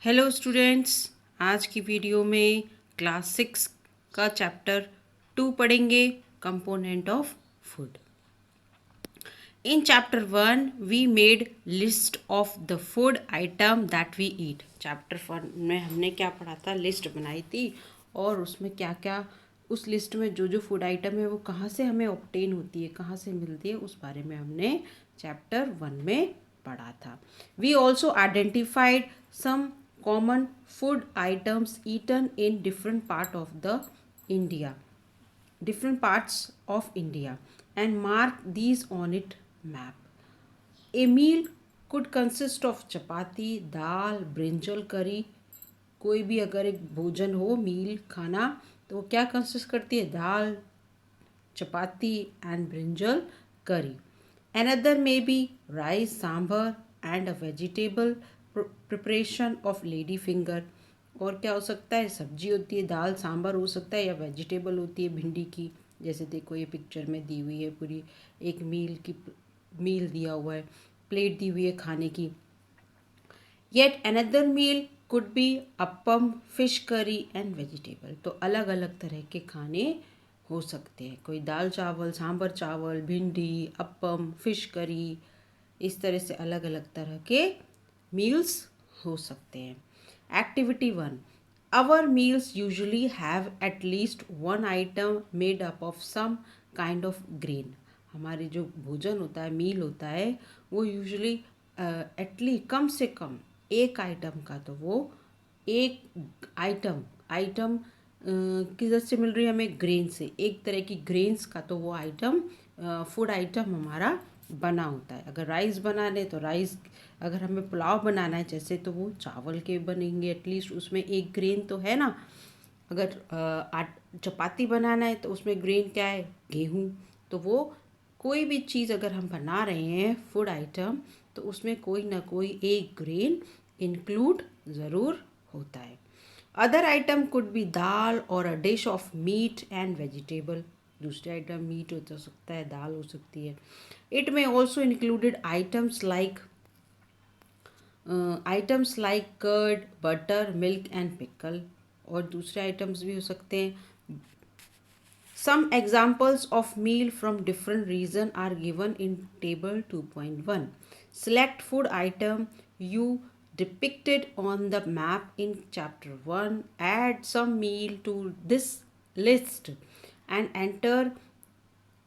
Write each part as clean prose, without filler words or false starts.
Hello students, आज की video में क्लास 6 का चैप्टर 2 पढ़ेंगे, component of food. In chapter 1 we made list of the food item that we eat. Chapter 1 में हमने क्या पढ़ा था, लिस्ट बनाई थी और उसमें क्या क्या, उस लिस्ट में जो जो फूड आइटम है वो कहाँ से हमें ऑब्टेन होती है, कहाँ से मिलती है, उस बारे में हमने चैप्टर 1 में पढ़ा था। We also identified some common food items eaten in different parts of India and mark these on its map. A meal could consist of chapati, dal, brinjal, करी। कोई भी अगर एक भोजन हो, मील, खाना, तो वो क्या कंसिस्ट करती है? दाल, chapati and brinjal curry. Another may be rice, sambar and a vegetable preparation of lady finger. और क्या हो सकता है? सब्जी होती है, दाल सांभर हो सकता है, या वेजिटेबल होती है भिंडी की। जैसे देखो ये पिक्चर में दी हुई है, पूरी एक मील दिया हुआ है, प्लेट दी हुई है खाने की। Yet another meal could be appam, fish curry and vegetable. तो अलग अलग तरह के खाने हो सकते हैं, कोई दाल चावल, सांभर चावल, भिंडी, अपम, फिश करी, इस तरह से अलग अलग तरह के मील्स हो सकते हैं। Activity 1, our meals usually have at least one item made up of some kind of grain. हमारी जो भोजन होता है, मील होता है, वो यूजुअली एटलीस्ट कम से कम एक आइटम का, तो वो एक आइटम आइटम किधर से मिल रही है हमें? ग्रेन से। एक तरह की ग्रेन्स का तो वो आइटम, फूड आइटम हमारा बना होता है। अगर राइस बनाने तो राइस, अगर हमें पुलाव बनाना है जैसे, तो वो चावल के बनेंगे, एटलीस्ट उसमें एक ग्रेन तो है ना। अगर चपाती बनाना है तो उसमें ग्रेन क्या है? गेहूँ। तो वो कोई भी चीज़ अगर हम बना रहे हैं फूड आइटम, तो उसमें कोई ना कोई एक ग्रेन इंक्लूड ज़रूर होता है। Other item could be dal और a dish of meat and vegetable. दूसरे आइटम मीट हो सकता है, दाल हो सकती है। It may also included items like curd, butter, milk and pickle. और दूसरे आइटम्स भी हो सकते हैं। Some examples of meal from different region are given in table 2.1. Select food item you depicted on the map in chapter 1. Add some meal to this list and enter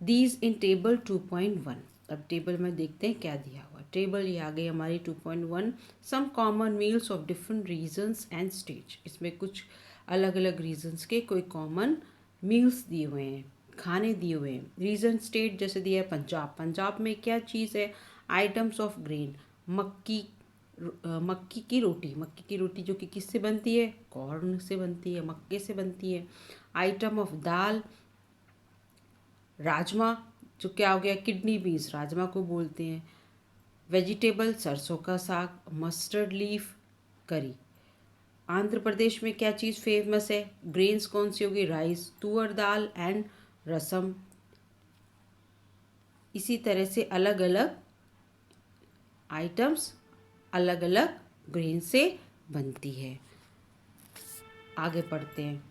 these in table 2.1. अब table में देखते हैं क्या दिया हुआ। Table ये आ गई हमारी 2.1। Some common meals of different regions and stage. इसमें कुछ अलग अलग रीजन्स के कोई कॉमन मील्स दिए हुए हैं, खाने दिए हुए हैं। रीजन स्टेट जैसे दिया है पंजाब। पंजाब में क्या चीज़ है? आइटम्स ऑफ ग्रेन, मक्की की रोटी। मक्की की रोटी जो कि किससे बनती है? कॉर्न से बनती है, मक्के से बनती है। आइटम ऑफ दाल, राजमा, जो क्या हो गया? किडनी बीन्स, राजमा को बोलते हैं। वेजिटेबल, सरसों का साग, मस्टर्ड लीफ, करी। आंध्र प्रदेश में क्या चीज़ फेमस है? ग्रेन्स कौन सी होगी? राइस, तुअर दाल एंड रसम। इसी तरह से अलग अलग आइटम्स अलग अलग ग्रेन से बनती है। आगे पढ़ते हैं।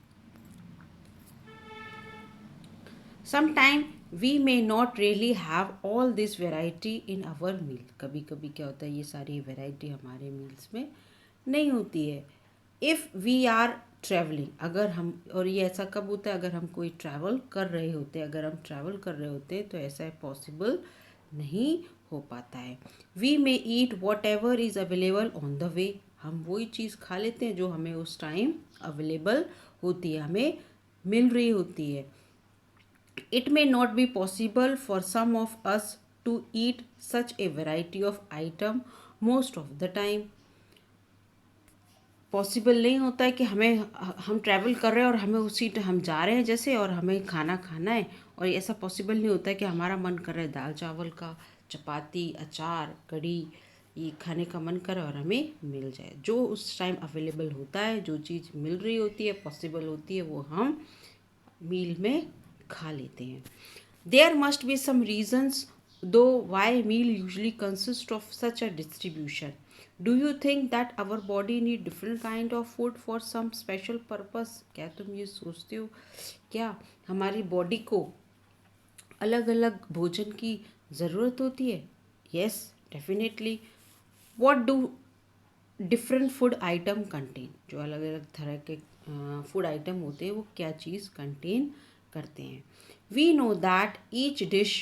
Sometime we may not really have all this variety in our meal. कभी कभी क्या होता है, ये सारी वैरायटी हमारे मील्स में नहीं होती है। इफ़ वी आर ट्रैवलिंग, अगर हम, और ये ऐसा कब होता है? अगर हम कोई ट्रैवल कर रहे होते हैं। अगर हम ट्रैवल कर रहे होते हैं तो ऐसा पॉसिबल नहीं हो पाता है। We may eat whatever is available on the way. हम वही चीज़ खा लेते हैं जो हमें उस टाइम अवेलेबल होती है, हमें मिल रही होती है। It may not be possible for some of us to eat such a variety of item most of the time. Possible नहीं होता है कि हम ट्रैवल कर रहे हैं और हमें उसी हम जा रहे हैं जैसे, और हमें खाना खाना है, और ऐसा पॉसिबल नहीं होता है कि हमारा मन कर रहा है दाल चावल का, चपाती, अचार, कढ़ी, ये खाने का मन करे और हमें मिल जाए। जो उस टाइम अवेलेबल होता है, जो चीज़ मिल रही होती है, पॉसिबल होती है, वो हम मील में खा लेते हैं। There must be some reasons though why meal usually consists of such a distribution? Do you think that our body need different kind of food for some special purpose? क्या तुम ये सोचते हो क्या हमारी बॉडी को अलग अलग भोजन की ज़रूरत होती है? Yes, definitely. What do different food item contain? जो अलग अलग तरह के फूड आइटम होते हैं वो क्या चीज़ कंटेन करते हैं? We know that each dish.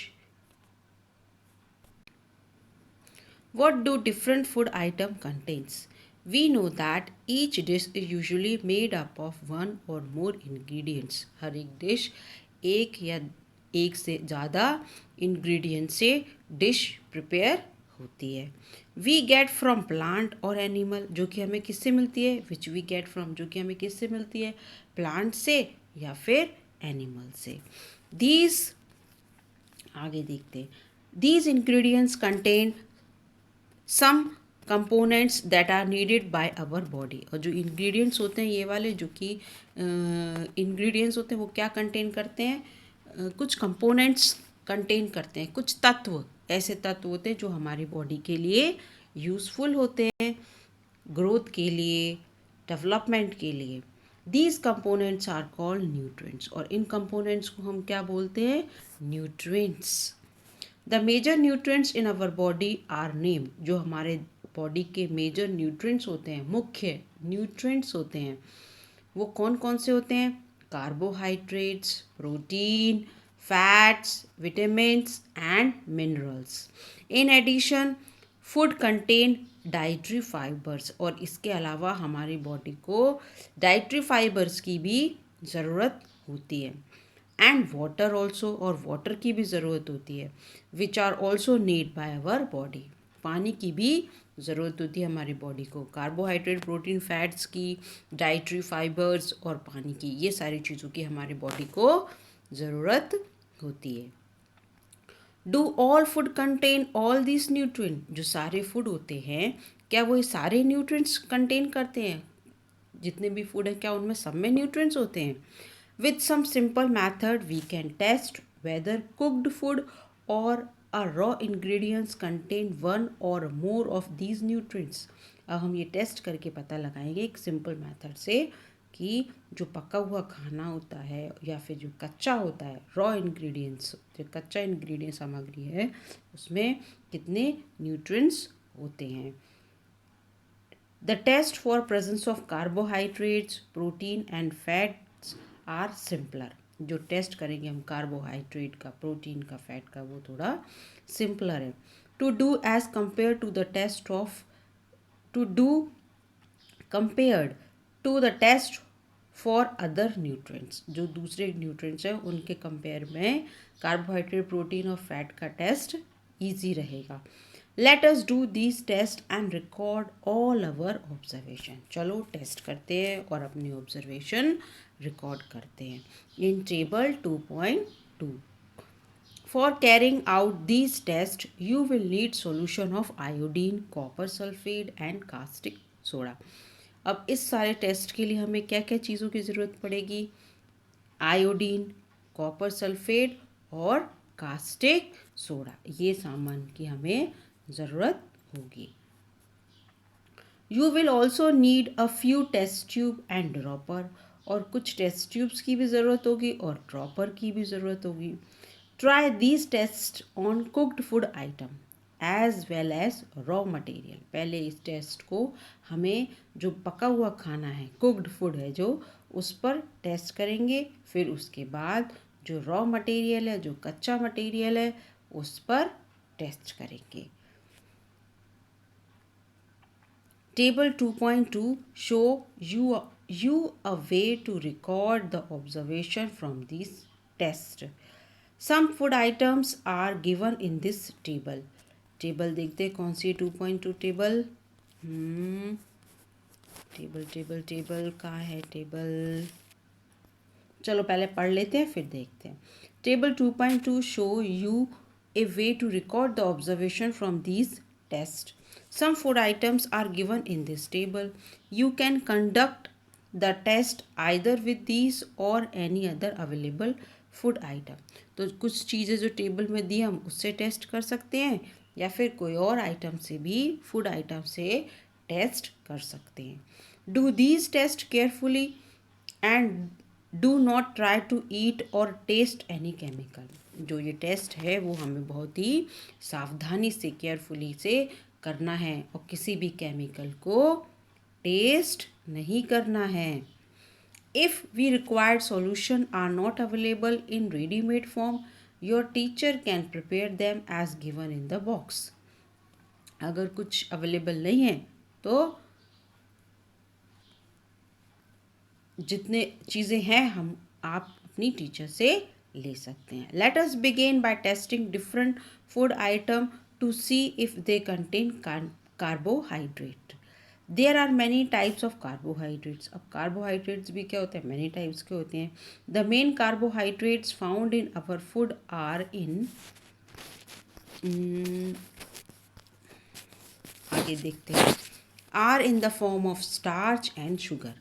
What do different food item contains? We know that each dish is usually made up of one or more ingredients. हर एक डिश एक या एक से ज़्यादा इंग्रेडिएंट से डिश प्रिपेयर होती है. वी गेट फ्रॉम प्लांट और एनिमल, जो कि हमें किससे मिलती है? विच वी गेट फ्रॉम, जो कि हमें किससे मिलती है? प्लांट से या फिर एनिमल से. दीज, आगे देखते हैं. These ingredients contain some components that are needed by our body. और जो इंग्रेडिएंट्स होते हैं ये वाले, जो कि इंग्रेडिएंट्स होते हैं वो क्या कंटेन करते हैं? कुछ कंपोनेंट्स कंटेन करते हैं, कुछ तत्व, ऐसे तत्व होते हैं जो हमारी बॉडी के लिए यूज़फुल होते हैं, ग्रोथ के लिए, डेवलपमेंट के लिए. These components are called nutrients. और इन कंपोनेंट्स को हम क्या बोलते हैं? Nutrients. The major nutrients in our body are name. जो हमारे बॉडी के मेजर न्यूट्रिएंट्स होते हैं, मुख्य न्यूट्रिएंट्स होते हैं, वो कौन कौन से होते हैं? Carbohydrates, protein, fats, vitamins and minerals. In addition food contain dietary fibres. और इसके अलावा हमारी बॉडी को डाइटरी फाइबर्स की भी ज़रूरत होती है. एंड वाटर ऑल्सो, और वाटर की भी ज़रूरत होती है. Which are also need by our body. पानी की भी ज़रूरत होती है हमारी बॉडी को. कार्बोहाइड्रेट, प्रोटीन, फैट्स की, डाइटरी फाइबर्स और पानी की, ये सारी चीज़ों की हमारी बॉडी को ज़रूरत होती है. Do all food contain all this nutrient? जो सारे फूड होते हैं क्या वो ये सारे न्यूट्रिएंट्स कंटेन करते हैं? जितने भी फूड हैं क्या उनमें सब में न्यूट्रिएंट्स होते हैं? With some simple method, we can test whether cooked food or a raw ingredients contain one or more of these nutrients. अब हम ये टेस्ट करके पता लगाएंगे एक सिंपल मेथड से कि जो पका हुआ खाना होता है या फिर जो कच्चा होता है, रॉ इंग्रेडिएंट्स, जो कच्चा इंग्रेडिएंट सामग्री है, उसमें कितने न्यूट्रिएंट्स होते हैं. The test for presence of carbohydrates, protein and fats are simpler. जो टेस्ट करेंगे हम कार्बोहाइड्रेट का, प्रोटीन का, फैट का, वो थोड़ा सिंपलर है. To do as compare to the test of, to do compared to the test for other nutrients. जो दूसरे न्यूट्रिएंट्स हैं उनके कंपेयर में कार्बोहाइड्रेट, प्रोटीन और फैट का टेस्ट ईजी रहेगा. Let us do this test and record all our observation. चलो test करते हैं और अपनी ऑब्जर्वेशन रिकॉर्ड करते हैं. In table 2.2, for carrying out this test you will need solution of iodine, copper sulphate and caustic soda. अब इस सारे टेस्ट के लिए हमें क्या क्या चीज़ों की ज़रूरत पड़ेगी? आयोडीन, कॉपर सल्फेट और कास्टिक सोडा, ये सामान की हमें ज़रूरत होगी. You will also need a few test tube and dropper. और कुछ टेस्ट ट्यूब्स की भी ज़रूरत होगी और ड्रॉपर की भी ज़रूरत होगी. Try these test on cooked food item as well as raw material. पहले इस टेस्ट को हमें जो पका हुआ खाना है, कुक्ड फूड है जो, उस पर टेस्ट करेंगे. फिर उसके बाद जो रॉ मटेरियल है, जो कच्चा मटेरियल है, उस पर टेस्ट करेंगे. Table 2.2 show you a way to record the observation from this test. Some food items are given in this table. Table देखते हैं कौन सी 2.2 टेबल. टेबल कहाँ है टेबल? चलो पहले पढ़ लेते हैं फिर देखते हैं. Table 2.2 show you a way to record the observation from these test. Some food items are given in this table. You can conduct the test either with these or any other available food item. तो कुछ चीज़ें जो table में दी हम उससे test कर सकते हैं, या फिर कोई और आइटम से भी, फूड आइटम से टेस्ट कर सकते हैं। Do these test carefully and do not try to eat or taste any chemical. जो ये टेस्ट है वो हमें बहुत ही सावधानी से, केयरफुली से करना है, और किसी भी केमिकल को टेस्ट नहीं करना है। If we required solution are not available in ready-made form, your teacher can prepare them as given in the box. अगर कुछ अवेलेबल नहीं है तो जितने चीज़ें हैं हम आप अपनी टीचर से ले सकते हैं। Let us begin by testing different food item to see if they contain carbohydrate. There are many types of carbohydrates. अब कार्बोहाइड्रेट्स भी क्या होते हैं, मैनी टाइप्स के होते हैं। The main carbohydrates found in our food are in, आगे देखते हैं, are in the form of starch and sugar.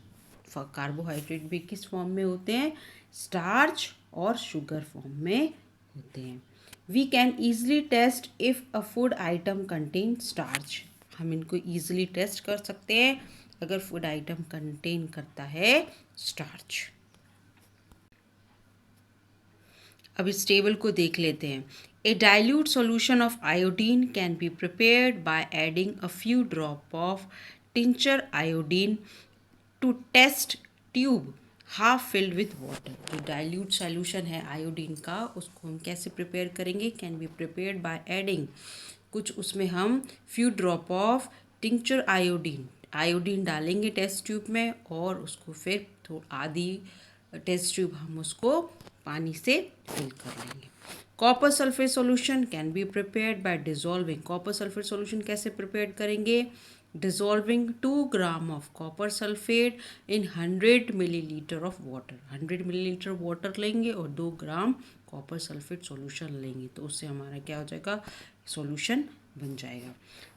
Carbohydrate भी किस फॉर्म में होते हैं, स्टार्च और शुगर फॉर्म में होते हैं। We can easily test if a food item contain starch. हम इनको ईजिली टेस्ट कर सकते हैं अगर फूड आइटम कंटेन करता है स्टार्च। अब इस टेबल को देख लेते हैं। A dilute solution of iodine can be prepared by adding a few drop of tincture iodine to test tube half filled with water. जो डाइल्यूट सॉल्यूशन है आयोडीन का, उसको हम कैसे प्रिपेयर करेंगे, can be prepared by adding, कुछ उसमें हम few drop of tincture iodine, iodine डालेंगे टेस्ट ट्यूब में, और उसको फिर आधी टेस्ट ट्यूब हम उसको पानी से फिल कर लेंगे। Copper sulphate solution can be prepared bye dissolving. Copper sulphate solution कैसे प्रिपेयर करेंगे, dissolving 2 gram of copper sulphate in 100 millilitre of water. 100 millilitre water लेंगे और 2 ग्राम कॉपर सल्फेट सॉल्यूशन लेंगे, तो उससे हमारा क्या हो जाएगा, सॉल्यूशन बन जाएगा।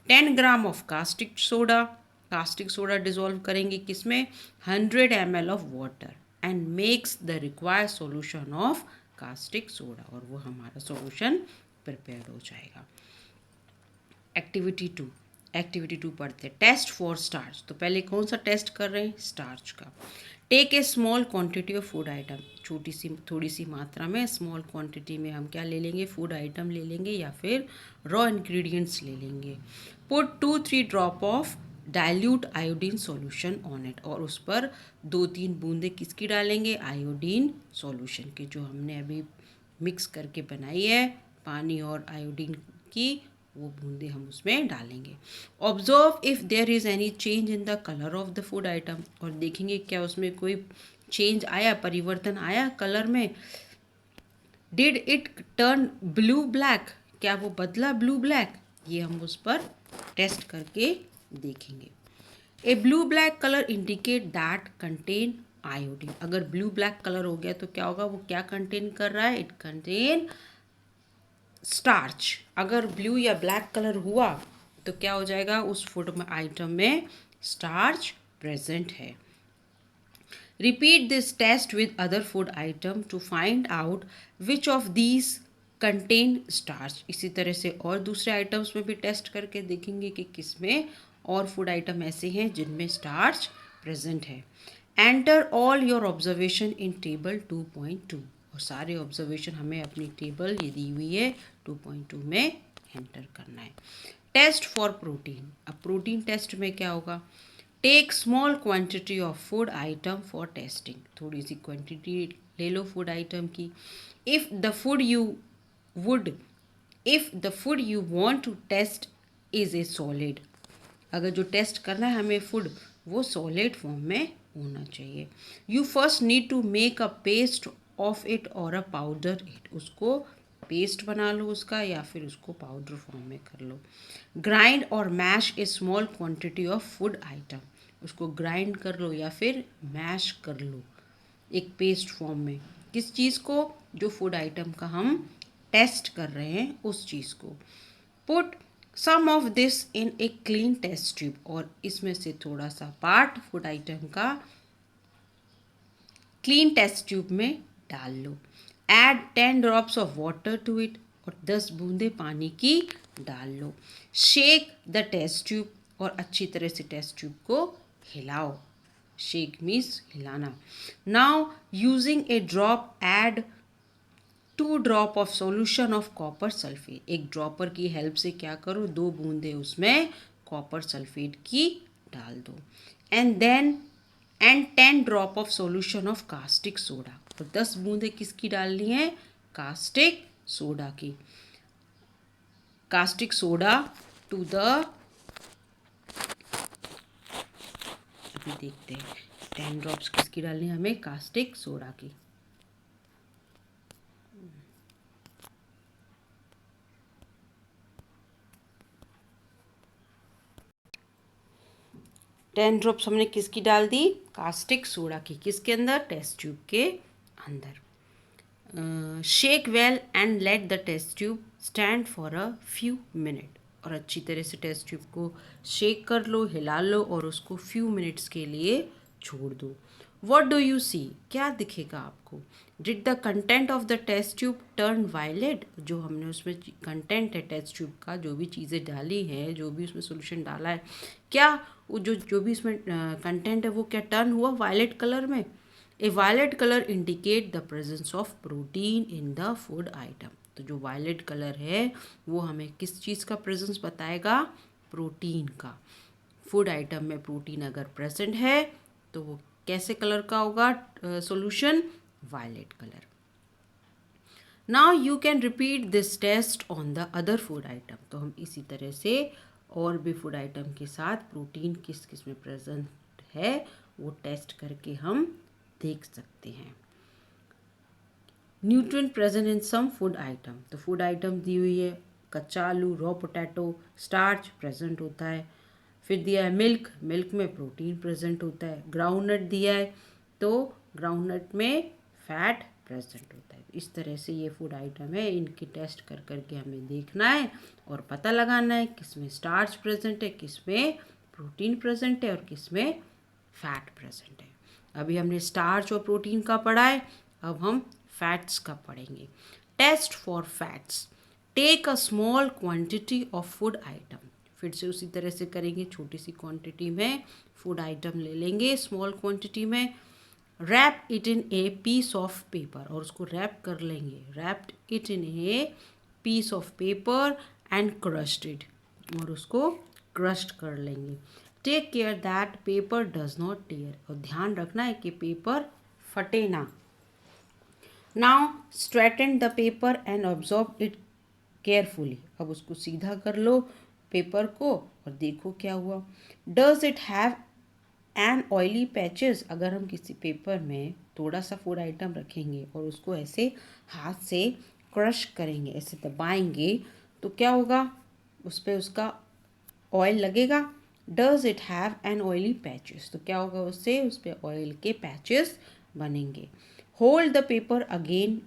10 gram of caustic soda, caustic soda dissolve करेंगे किसमें, 100 ml of water, and makes the required solution of caustic soda, और वो हमारा सॉल्यूशन प्रिपेयर हो जाएगा। एक्टिविटी टू पढ़ते हैं, टेस्ट फॉर स्टार्च। तो पहले कौन सा टेस्ट कर रहे हैं, स्टार्च का। Take a small quantity of food item, छोटी सी थोड़ी सी मात्रा में, स्मॉल क्वांटिटी में हम क्या ले लेंगे, फूड आइटम ले लेंगे या फिर रॉ इंग्रेडिएंट्स ले लेंगे। Put 2-3 drop of dilute iodine solution on it, और उस पर 2-3 बूंदे किसकी डालेंगे, आयोडीन सॉल्यूशन की, जो हमने अभी मिक्स करके बनाई है पानी और आयोडीन की, वो बूंदे हम उसमें डालेंगे। Observe if there is any change in the colour of the food item, और देखेंगे क्या उसमें कोई चेंज आया, परिवर्तन आया कलर में। Did it turn blue black, क्या वो बदला ब्लू ब्लैक, ये हम उस पर टेस्ट करके देखेंगे। A blue black colour indicate that contain iodine. अगर ब्लू ब्लैक कलर हो गया तो क्या होगा, वो क्या कंटेन कर रहा है, इट कंटेन स्टार्च। अगर ब्लू या ब्लैक कलर हुआ तो क्या हो जाएगा, उस फूड में आइटम में स्टार्च प्रेजेंट है। Repeat this test with other food item to find out which of these contain starch. इसी तरह से और दूसरे आइटम्स में भी टेस्ट करके देखेंगे कि किसमें और फूड आइटम ऐसे हैं जिनमें स्टार्च प्रेजेंट है। Enter all your observation in table 2.2, और सारे ऑब्जर्वेशन हमें अपनी टेबल ये दी हुई है 2.2 में एंटर करना है। Test for protein. अब प्रोटीन टेस्ट में क्या होगा, take small quantity of food item for testing. थोड़ी सी क्वांटिटी ले लो फूड आइटम की। If the food you want to test is a solid, अगर जो टेस्ट करना है हमें फूड, वो सॉलिड फॉर्म में होना चाहिए। You first need to make a paste of it or a powder it, उसको पेस्ट बना लो उसका या फिर उसको पाउडर फॉर्म में कर लो। Grind or mash a small quantity of food item, उसको ग्राइंड कर लो या फिर मैश कर लो एक पेस्ट फॉर्म में, किस चीज़ को, जो फूड आइटम का हम टेस्ट कर रहे हैं उस चीज़ को। Put some of this in a clean test tube, और इसमें से थोड़ा सा पार्ट फूड आइटम का क्लीन टेस्ट ट्यूब में डाल लो। Add 10 drops of water to it, और 10 बूंदे पानी की डाल लो. Shake the test tube, और अच्छी तरह से टेस्ट ट्यूब को हिलाओ. Shake means हिलाना. Now using a drop, add 2 drop of solution of copper sulphate. एक ड्रॉपर की हेल्प से क्या करो, 2 बूंदे उसमें कॉपर सल्फेट की डाल दो. And 10 drop of solution of caustic soda. और 10 बूंदे किसकी डालनी है, कास्टिक सोडा की. कास्टिक सोडा टू द, अभी देखते हैं 10 ड्रॉप्स किसकी डालनी है हमें, कास्टिक सोडा की. 10 ड्रॉप्स हमने किसकी डाल दी, कास्टिक सोडा की. किसके अंदर, टेस्ट ट्यूब के अंदर. Shake well and let the test tube stand for a few minute. और अच्छी तरह से टेस्ट ट्यूब को शेक कर लो, हिला लो और उसको फ्यू मिनट्स के लिए छोड़ दो. वॉट डू यू सी, क्या दिखेगा आपको. Did the content of the test tube turn violet. जो हमने उसमें कंटेंट है टेस्ट ट्यूब का, जो भी चीज़ें डाली हैं, जो भी उसमें सोल्यूशन डाला है, क्या वो जो भी इसमें कंटेंट है वो क्या टर्न हुआ वायलेट कलर में. A violet colour indicate the presence of protein in the food item. तो जो वायलेट कलर है वो हमें किस चीज़ का प्रेजेंस बताएगा, प्रोटीन का. फूड आइटम में प्रोटीन अगर प्रेजेंट है तो वो कैसे कलर का होगा, solution violet colour. Now you can repeat this test on the other food item. तो हम इसी तरह से और भी फूड आइटम के साथ प्रोटीन किस किस में प्रेजेंट है वो टेस्ट करके हम देख सकते हैं. Nutrient present in some food item. तो फूड आइटम दी हुई है, कच्चा आलू, रॉ पोटैटो, स्टार्च प्रेजेंट होता है. फिर दिया है मिल्क, मिल्क में प्रोटीन प्रेजेंट होता है. ग्राउंडनट दिया है तो ग्राउंडनट में फैट प्रेजेंट होता है. इस तरह से ये फूड आइटम है, इनकी टेस्ट कर करके हमें देखना है और पता लगाना है किस में स्टार्च प्रेजेंट है, किस में प्रोटीन प्रेजेंट है और किस में फैट प्रेजेंट है. अभी हमने स्टार्च और प्रोटीन का पढ़ा है, अब हम फैट्स का पढ़ेंगे. Test for fats. Take a small quantity of food item. फिर से उसी तरह से करेंगे, छोटी सी क्वांटिटी में फूड आइटम ले लेंगे, स्मॉल क्वांटिटी में. Wrap it in a piece of paper. और उसको रैप कर लेंगे, wrapped it in a piece of paper and crushed it. और उसको क्रश्ड कर लेंगे. Take care that paper does not tear. और ध्यान रखना है कि पेपर फटे ना. Now straighten the paper and observe it carefully. अब उसको सीधा कर लो पेपर को और देखो क्या हुआ. Does it have an oily patches. अगर हम किसी पेपर में थोड़ा सा फूड आइटम रखेंगे और उसको ऐसे हाथ से क्रश करेंगे, ऐसे दबाएंगे, तो क्या होगा, उस पर उसका ऑयल लगेगा. Does it have an oily patches. तो क्या होगा, उससे उस पर ऑयल के पैचेस बनेंगे. Hold the paper again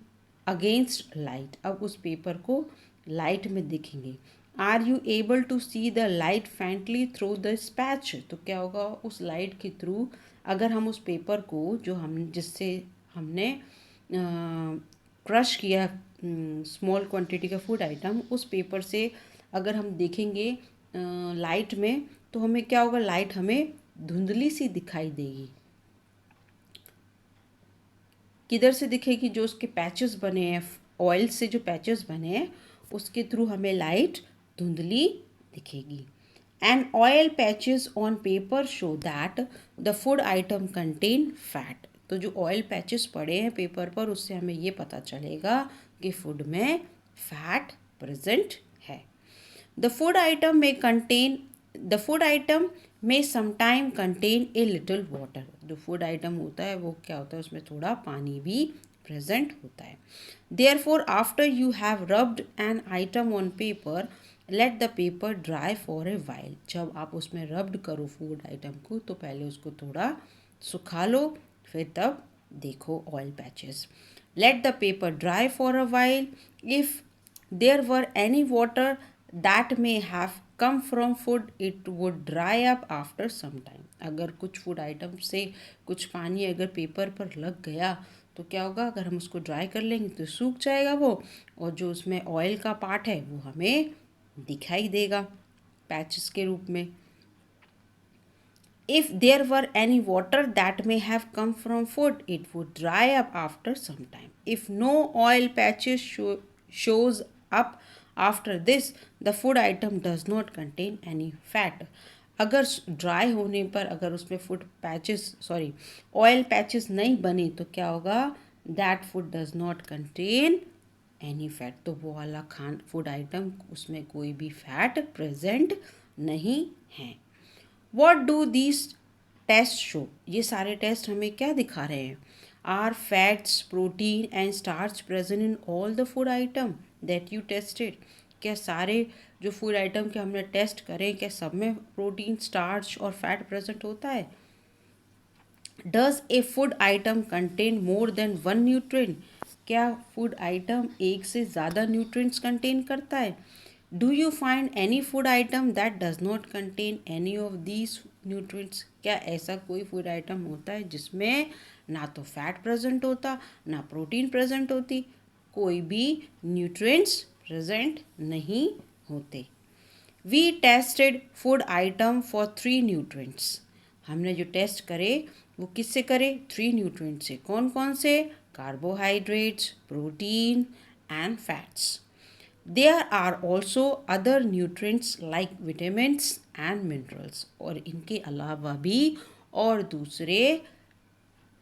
against light. अब उस पेपर को लाइट में दिखेंगे. Are you able to see the light faintly through the patch. तो क्या होगा, उस लाइट के थ्रू अगर हम उस पेपर को जो हम जिससे हमने क्रश किया स्मॉल क्वांटिटी का फूड आइटम, उस पेपर से अगर हम देखेंगे लाइट में, तो हमें क्या होगा, लाइट हमें धुंधली सी दिखाई देगी. किधर से दिखेगी, जो उसके पैचेस बने हैं, ऑयल से जो पैचेस बने हैं उसके थ्रू हमें लाइट धुंधली दिखेगी. And oil patches on paper show that the food item contain fat. तो जो ऑयल पैचेस पड़े हैं पेपर पर, उससे हमें ये पता चलेगा कि फूड में फैट प्रेजेंट है. द फूड आइटम में कंटेन द फूड आइटम में sometime contain a little water. जो फूड आइटम होता है वो क्या होता है, उसमें थोड़ा पानी भी प्रेजेंट होता है. Therefore after you have rubbed an item on paper, late the paper dry for a while. जब आप उसमें रब्ड करो फूड आइटम को तो पहले उसको थोड़ा सुखा लो, फिर तब देखो oil patches. Let the paper dry for a while. If there were any water that may have come from food, it would dry up after some time. अगर कुछ फूड आइटम से कुछ पानी अगर पेपर पर लग गया तो क्या होगा, अगर हम उसको ड्राई कर लेंगे तो सूख जाएगा वो, और जो उसमें ऑयल का पार्ट है वो हमें दिखाई देगा पैचेस के रूप में. If there were any water that may have come from food, it would dry up after some time. If no oil patches shows up after this, the food item does not contain any fat. अगर dry होने पर अगर उसमें food patches oil patches नहीं बने तो क्या होगा, that food does not contain any fat. तो वो वाला फूड आइटम उसमें कोई भी फैट प्रेजेंट नहीं है. What do this test show, ये सारे टेस्ट हमें क्या दिखा रहे हैं. Are fats, protein and starch present in all the food item that you tested. क्या सारे जो फूड आइटम के हमने टेस्ट करें, क्या सब में प्रोटीन, स्टार्च और फैट प्रेजेंट होता है. Does a food item contain more than one nutrient, क्या फूड आइटम एक से ज़्यादा न्यूट्रिएंट्स कंटेन करता है. Do you find any food item that does not contain any of these nutrients, क्या ऐसा कोई फूड आइटम होता है जिसमें ना तो फैट प्रेजेंट होता ना प्रोटीन प्रेजेंट होती, कोई भी न्यूट्रिएंट्स प्रेजेंट नहीं होते. We tested food item for 3 nutrients, हमने जो टेस्ट करे वो किससे करे, 3 न्यूट्रिएंट से. कौन कौन से, carbohydrates, protein and fats. There are also other nutrients like vitamins and minerals, और इनके अलावा भी और दूसरे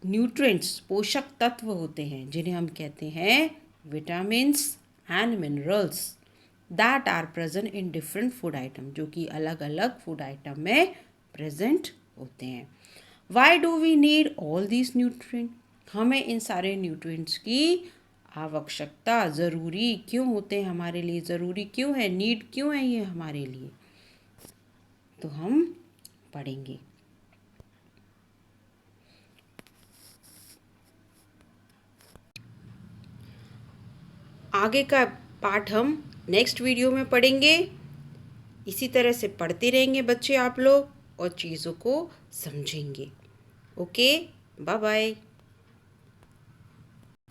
न्यूट्रिएंट्स पोषक तत्व होते हैं जिन्हें हम कहते हैं vitamins and minerals, that are present in different food item, जो कि अलग अलग फूड आइटम में प्रेजेंट होते हैं. Why do we need all this nutrient, हमें इन सारे न्यूट्रिएंट्स की आवश्यकता, ज़रूरी क्यों होते हैं हमारे लिए, ज़रूरी क्यों है, नीड क्यों है ये हमारे लिए, तो हम पढ़ेंगे. आगे का पार्ट हम नेक्स्ट वीडियो में पढ़ेंगे. इसी तरह से पढ़ते रहेंगे बच्चे आप लोग और चीज़ों को समझेंगे. Okay, bye bye.